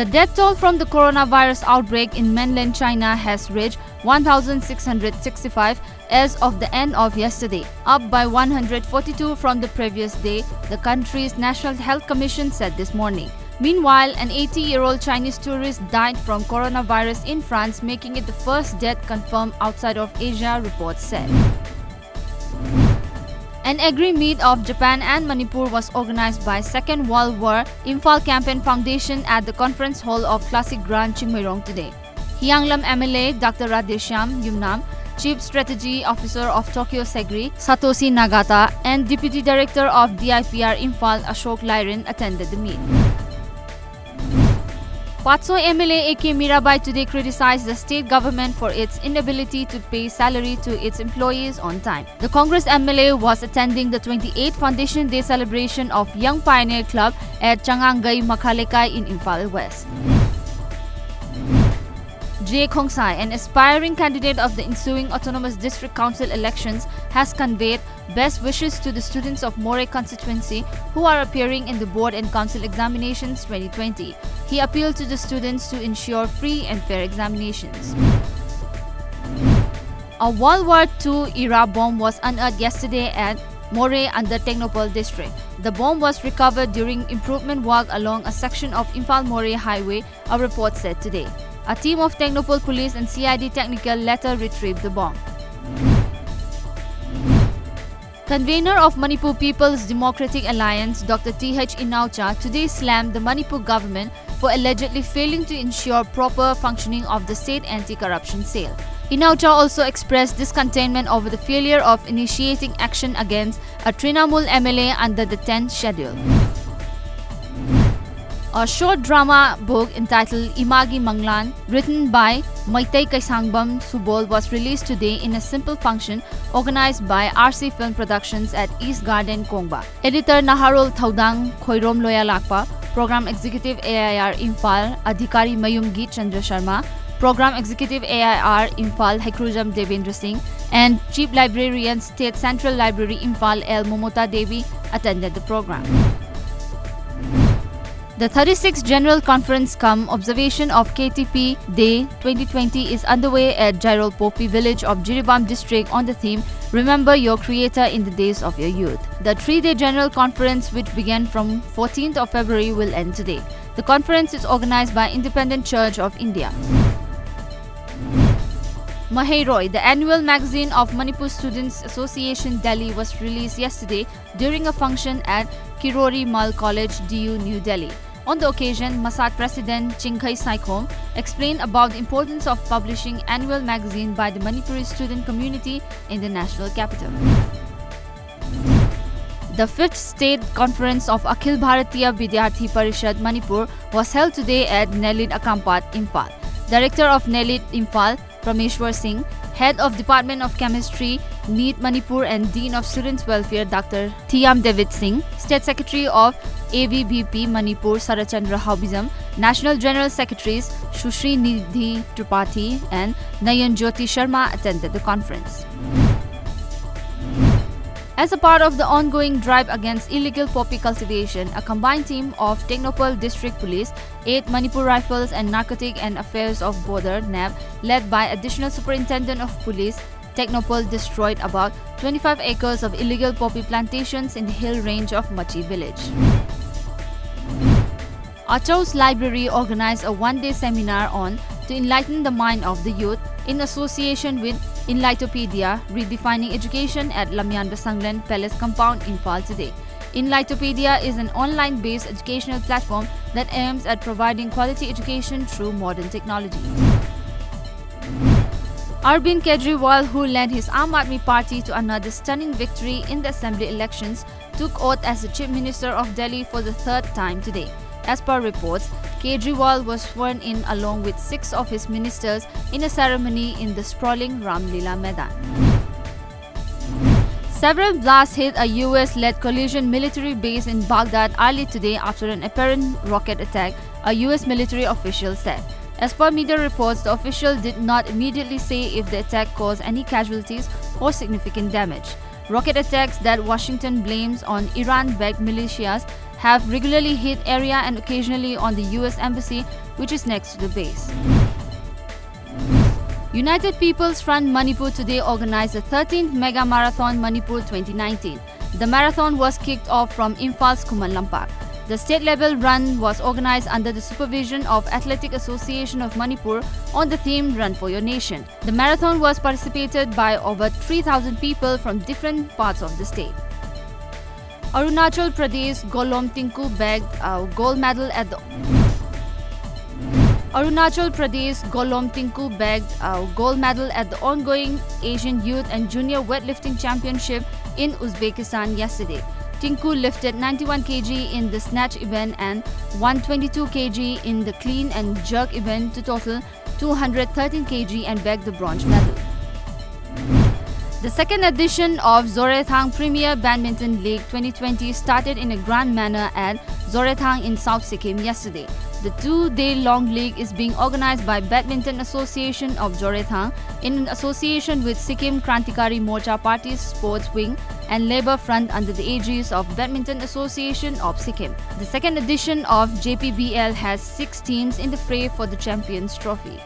The death toll from the coronavirus outbreak in mainland China has reached 1,665 as of the end of yesterday, up by 142 from the previous day, the country's National Health Commission said this morning. Meanwhile, an 80-year-old Chinese tourist died from coronavirus in France, making it the first death confirmed outside of Asia, reports said. An agri-meet of Japan and Manipur was organized by Second World War Imphal Campaign Foundation at the conference hall of Classic Grand Chingmairong today. Hyanglam MLA Dr. Radheshyam Yumnam, Chief Strategy Officer of Tokyo Segri Satoshi Nagata, and Deputy Director of DIPR Imphal Ashok Lairin attended the meet. Patso MLA AK Mirabai today criticized the state government for its inability to pay salary to its employees on time. The Congress MLA was attending the 28th Foundation Day celebration of Young Pioneer Club at Changangai Makhalekai in Imphal West. J. Khongsai, an aspiring candidate of the ensuing Autonomous District Council elections, has conveyed best wishes to the students of Moray constituency who are appearing in the board and council examinations 2020. He appealed to the students to ensure free and fair examinations. A World War II era bomb was unearthed yesterday at Moray under Technopole district. The bomb was recovered during improvement work along a section of Imphal-Moray highway, a report said today. A team of Technopole police and CID technical later retrieved the bomb. Convener of Manipur People's Democratic Alliance, Dr. T.H. Inaucha, today slammed the Manipur government for allegedly failing to ensure proper functioning of the state anti-corruption cell. Inaucha also expressed discontent over the failure of initiating action against a Trinamool MLA under the 10th schedule. A short drama book entitled Imagi Manglan, written by Maitai Kaisangbam Subol, was released today in a simple function organized by RC Film Productions at East Garden, Kongba. Editor Naharol Thaudang Khoirom Loya Lakpa, Program Executive AIR Imphal Adhikari Mayum Geet Chandra Sharma, Program Executive AIR Imphal Hekrujam Devendra Singh, and Chief Librarian State Central Library Imphal L. Momota Devi attended the program. The 36th General Conference cum Observation of KTP Day 2020 is underway at Jairol Popi village of Jiribam district on the theme Remember Your Creator in the Days of Your Youth. The 3-day General Conference, which began from 14th of February, will end today. The conference is organized by Independent Church of India. Mahairoi, the annual magazine of Manipur Students Association Delhi, was released yesterday during a function at Kirori Mal College, DU, New Delhi. On the occasion, Masat President Chingkhai Saikhom explained about the importance of publishing annual magazine by the Manipuri student community in the national capital. The 5th State Conference of Akhil Bharatiya Vidyarthi Parishad Manipur was held today at Nelit Akampat, Imphal. Director of Nelit Imphal, Prameshwar Singh, Head of Department of Chemistry, NEET Manipur, and Dean of Students' Welfare, Dr. Thiam David Singh, State Secretary of AVBP Manipur, Sarachandra Haubizam, National General Secretaries Sushri Nidhi Tripathi and Nayan Jyoti Sharma attended the conference. As a part of the ongoing drive against illegal poppy cultivation, a combined team of Technopole District Police, 8 Manipur Rifles and Narcotic and Affairs of Border (NAB), led by Additional Superintendent of Police, Technopole destroyed about 25 acres of illegal poppy plantations in the hill range of Machi village. Achau's Library organized a one-day seminar on to enlighten the mind of the youth in association with Enlightoppedia, redefining education at Lamjingbatomtv Palace Compound, Imphal today. Enlightoppedia is an online-based educational platform that aims at providing quality education through modern technology. Arvind Kejriwal, who led his Aam Aadmi Party to another stunning victory in the assembly elections, took oath as the Chief Minister of Delhi for the 3rd time today. As per reports, Kejriwal was sworn in along with 6 of his ministers in a ceremony in the sprawling Ram Leela Maidan. Several blasts hit a US-led coalition military base in Baghdad early today after an apparent rocket attack, a US military official said. As per media reports, the official did not immediately say if the attack caused any casualties or significant damage. Rocket attacks that Washington blames on Iran-backed militias have regularly hit area and occasionally on the US Embassy, which is next to the base. United People's Front Manipur today organized the 13th Mega Marathon Manipur 2019. The marathon was kicked off from Imphal Kuman Lampak. The state-level run was organized under the supervision of Athletic Association of Manipur on the theme Run for Your Nation. The marathon was participated by over 3,000 people from different parts of the state. Arunachal Pradesh Golom Tinku bagged a gold medal at the ongoing Asian Youth and Junior Weightlifting Championship in Uzbekistan yesterday. Tinku lifted 91 kg in the snatch event and 122 kg in the clean and jerk event to total 213 kg and bagged the bronze medal. The second edition of Zorathang Premier Badminton League 2020 started in a grand manner at Zorathang in South Sikkim yesterday. The 2-day-long league is being organized by Badminton Association of Zorathang in association with Sikkim Krantikari Morcha Party's Sports Wing and Labour Front under the aegis of Badminton Association of Sikkim. The second edition of JPBL has 6 teams in the fray for the Champions Trophy.